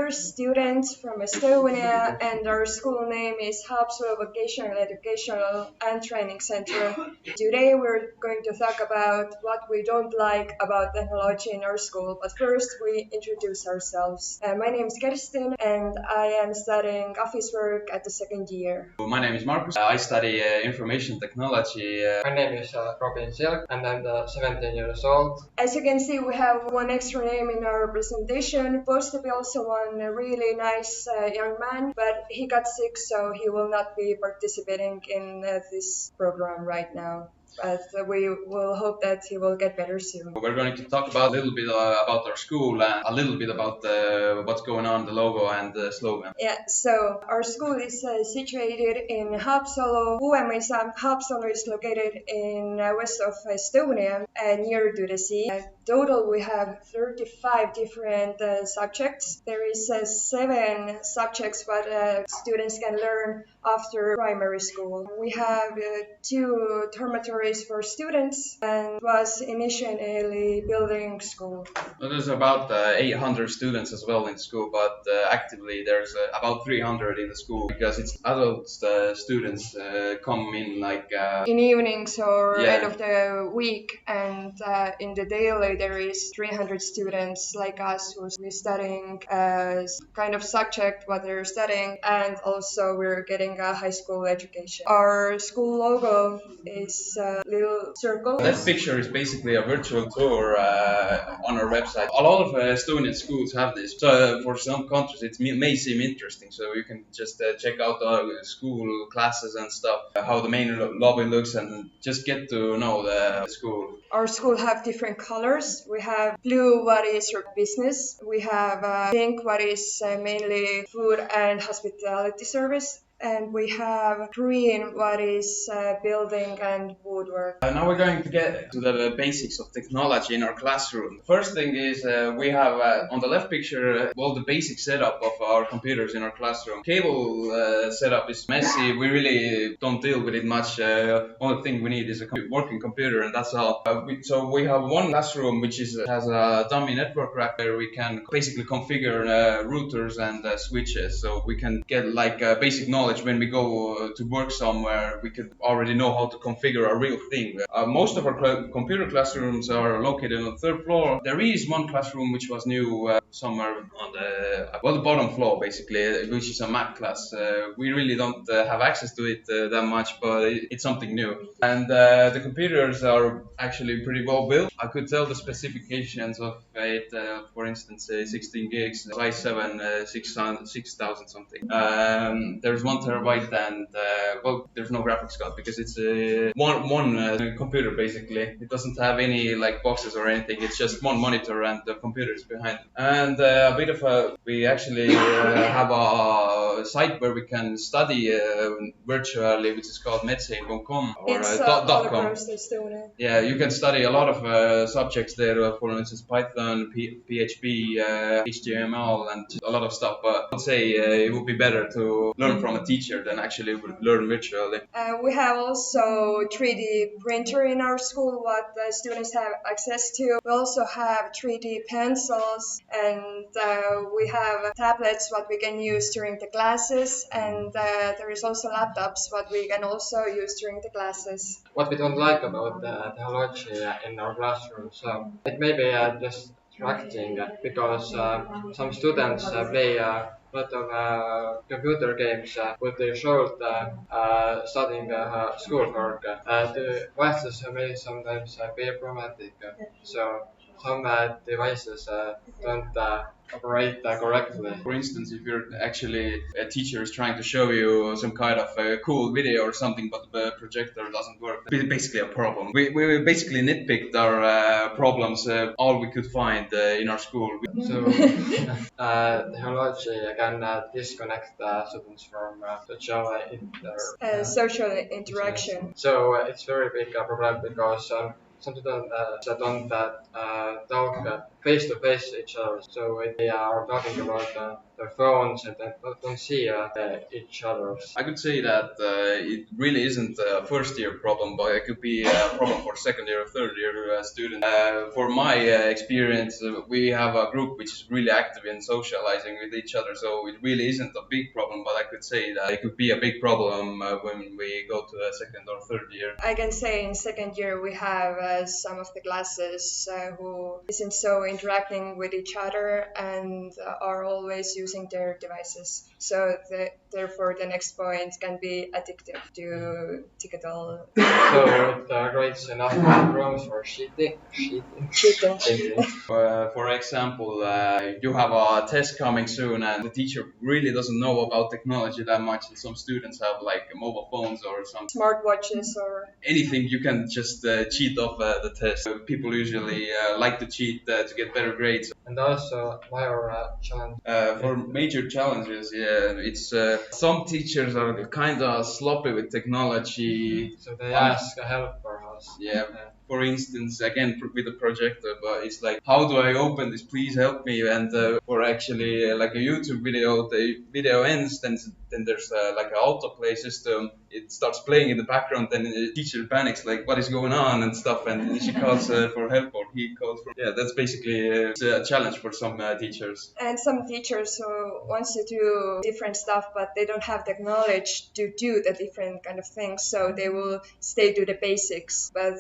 are students from Estonia, and our school name is Haapsalu Vocational Educational and Training Center. Today we're going to talk about what we don't like about technology in our school, but first we introduce ourselves. My name is Kerstin, and I am studying office work at the second year. My name is Markus. I study information technology. My name is Robin Silk, and I'm 17 years old. As you can see, we have one extra name in our presentation. Supposed to be also one really nice young man, but he got sick, so he will not be participating in this program right now. But we will hope that he will get better soon. We're going to talk about a little bit about our school and a little bit about what's going on, the logo and the slogan. Yeah, so our school is situated in Haapsalu. Haapsalu is located in west of Estonia, near to the sea. Total, we have 35 different subjects. There is 7 subjects what students can learn after primary school. We have 2 dormitories for students and was initially building school. Well, there's about 800 students as well in school, but actively there's about 300 in the school because it's adult students come in like in evenings or end of the week, and in the daily there is 300 students like us who's studying kind of subject what they're studying, and also we're getting a high school education. Our school logo is a little circle. That picture is basically a virtual tour on our website. A lot of Estonian schools have this. So for some countries it may seem interesting, so you can just check out the school classes and stuff, how the main lobby looks, and just get to know the school. Our school have different colors. We have blue, what is for business. We have pink, what is mainly food and hospitality service. And we have green, what is building and woodwork. Now we're going to get to the basics of technology in our classroom. First thing is we have on the left picture the basic setup of our computers in our classroom. Cable setup is messy. We really don't deal with it much. Only thing we need is a working computer, and that's all. So we have one classroom which has a dummy network rack where we can basically configure routers and switches, so we can get like basic knowledge. When we go to work somewhere, we could already know how to configure a real thing. Most of our computer classrooms are located on the 3rd floor. There is one classroom which was new somewhere on the bottom floor, basically, which is a math class. We really don't have access to it that much, but it's something new. And the computers are actually pretty well built. I could tell the specifications of it, for instance, 16 gigs, i7 6000 something. There's 1 terabyte, and there's no graphics card because it's one computer basically. It doesn't have any like boxes or anything. It's just one monitor and the computer is behind. And we actually have a site where we can study virtually, which is called metsein.com or .com. Yeah, you can study a lot of subjects there. For instance, Python, PHP, HTML, and a lot of stuff. But I'd say it would be better to learn from a teacher than actually learn virtually. We have also 3D printer in our school what the students have access to. We also have 3D pencils, and we have tablets what we can use during the classes, and there is also laptops what we can also use during the classes. What we don't like about the technology in our classroom, so it may be distracting because some students play lot of computer games with their short studying schoolwork. The devices may sometimes be problematic, so some devices don't operate correctly. For instance, if you're actually a teacher is trying to show you some kind of a cool video or something, but the projector doesn't work, it's basically a problem. We basically nitpicked our problems, all we could find in our school. So technology can disconnect students from social interaction. So it's very big problem because some students don't talk face to face each other. So they are talking about their phones and don't see each other. I could say that it really isn't a first year problem, but it could be a problem for second year or third year students. For my experience, we have a group which is really active in socializing with each other, so it really isn't a big problem, but I could say that it could be a big problem when we go to a second or third year. I can say in second year we have some of the classes who isn't so interacting with each other and are always using their devices. So therefore the next point can be addictive to digital So it grades enough programs for cheating. cheating. For example, you have a test coming soon, and the teacher really doesn't know about technology that much. And some students have like mobile phones or some Smartwatches or anything. You can just cheat off the test. People usually like to cheat to get better grades. And also minor challenge. For major challenges, yeah, it's some teachers are kind of sloppy with technology. So they ask help for us. Yeah. For instance, again with the projector, but it's like, how do I open this? Please help me. And for actually like a YouTube video, the video ends, then there's like an autoplay system. It starts playing in the background, then the teacher panics, like what is going on and stuff, and she calls for help, or he calls for. Yeah, that's basically it's a challenge for some teachers. and some teachers who wants to do different stuff but they don't have the knowledge to do the different kind of things, so they will stay to the basics, but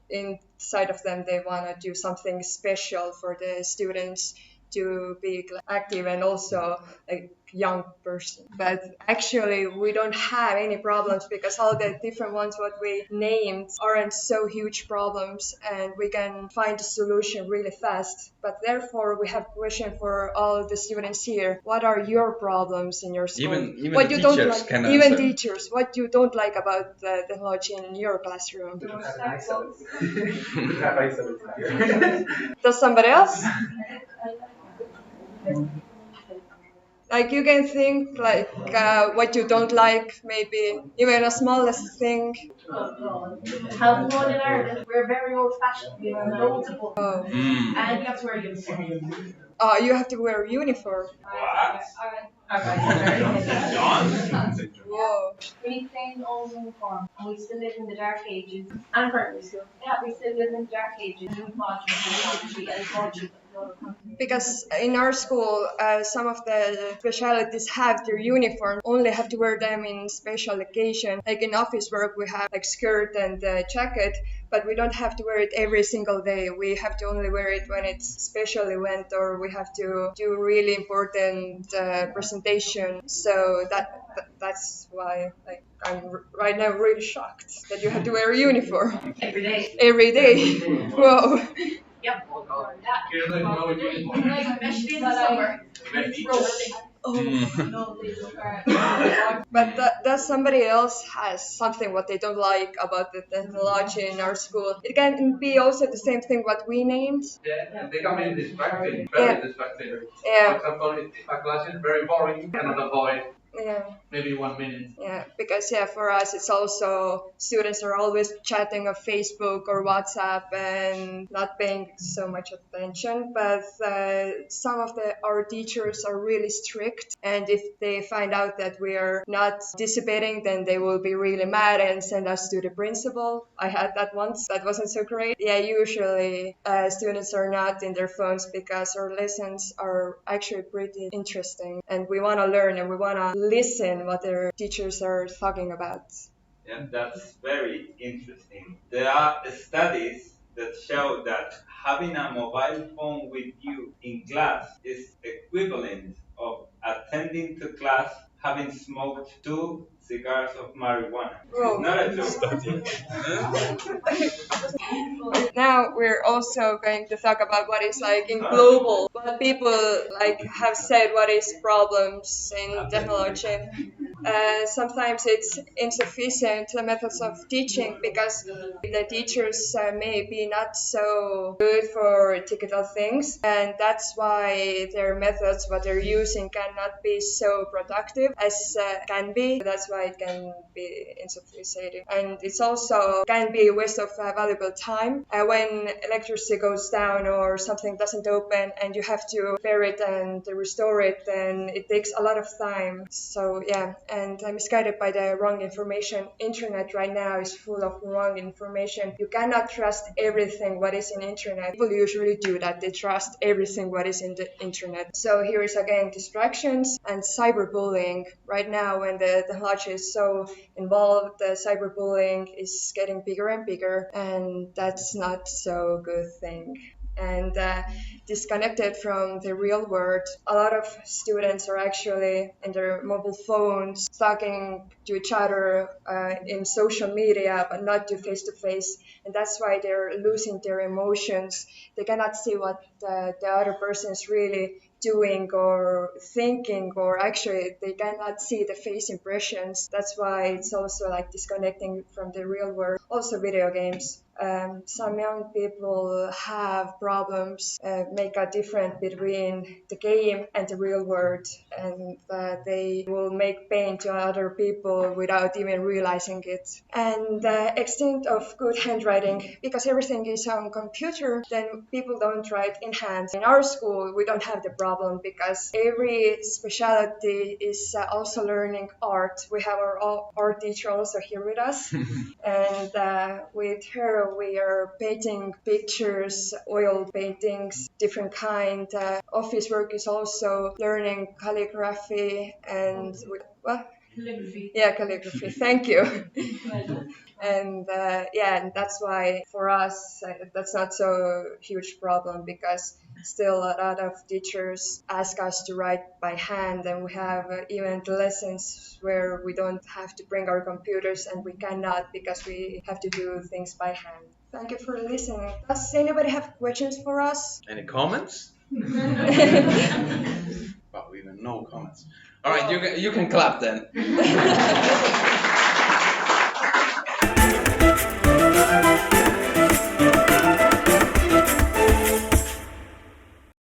inside of them they want to do something special for the students to be active and also a young person. But actually we don't have any problems because all the different ones what we named aren't so huge problems and we can find a solution really fast. But therefore we have a question for all the students here. What are your problems in your school? Even What the you don't teachers like, can even answer. teachers, what you don't like about the technology in your classroom? Does somebody else? Like you can think like what you don't like, maybe even a smallest thing. How the one in Ireland, we're very old fashioned. We have loads of books. Oh. And you have to wear a uniform. You have to wear a uniform. Whoa. We trained old uniform and we still live in the dark ages. And primary school. Yeah, we still live in the dark ages. And Because in our school, some of the specialities have their uniform, only have to wear them in special occasion. Like in office work, we have like skirt and jacket, but we don't have to wear it every single day. We have to only wear it when it's special event or we have to do really important presentation. So that's why like I'm right now really shocked that you have to wear a uniform every day. every day. Whoa. Yep. Especially in the summer. It's roasting. But that somebody else has something what they don't like about the technology in our school. It can be also the same thing what we named. Yeah, they come in distracting, Yeah. very distracting. Yeah. For example, if a class is very boring, you cannot avoid Yeah. maybe 1 minute. Yeah, because for us it's also students are always chatting on Facebook or WhatsApp and not paying so much attention. But some of our teachers are really strict, and if they find out that we are not participating, then they will be really mad and send us to the principal. I had that once. That wasn't so great. Yeah, usually students are not in their phones because our lessons are actually pretty interesting, and we want to learn and we want to listen what their teachers are talking about. And that's very interesting. There are studies that show that having a mobile phone with you in class is equivalent of attending to class having smoked 2 cigars of marijuana. Whoa. It's not a joke. Now we're also going to talk about what is like in global, what people like have said what is problems in technology. Sometimes it's insufficient methods of teaching because the teachers may be not so good for digital things, and that's why their methods, what they're using, cannot be so productive as can be. That's why it can be insufficient, and it's also can be a waste of valuable time when electricity goes down or something doesn't open and you have to repair it and restore it, then it takes a lot of time. So yeah, and I'm scared by the wrong information. Internet right now is full of wrong information. You cannot trust everything what is in internet. People usually do that. They trust everything what is in the internet. So here is again distractions and cyberbullying. Right now when the technology is so involved, the cyberbullying is getting bigger and bigger, and that's not so good thing. And disconnected from the real world. A lot of students are actually in their mobile phones talking to each other in social media, but not to face to face. And that's why they're losing their emotions. They cannot see what the other person is really doing or thinking, or actually they cannot see the face impressions. That's why it's also like disconnecting from the real world. Also video games. Some young people have problems make a difference between the game and the real world, and they will make pain to other people without even realizing it. And the extent of good handwriting, because everything is on computer, then people don't write in hand. In our school we don't have the problem because every specialty is also learning art. We have our art teacher also here with us, and with her we are painting pictures, oil paintings, different kind. Office work is also learning calligraphy and what? Calligraphy. Yeah, calligraphy. Thank you. And yeah, and that's why for us that's not so huge problem because still a lot of teachers ask us to write by hand, and we have even the lessons where we don't have to bring our computers, and we cannot because we have to do things by hand. Thank you for listening. Does anybody have questions for us? Any comments? Well, even no comments. All right, you can clap then.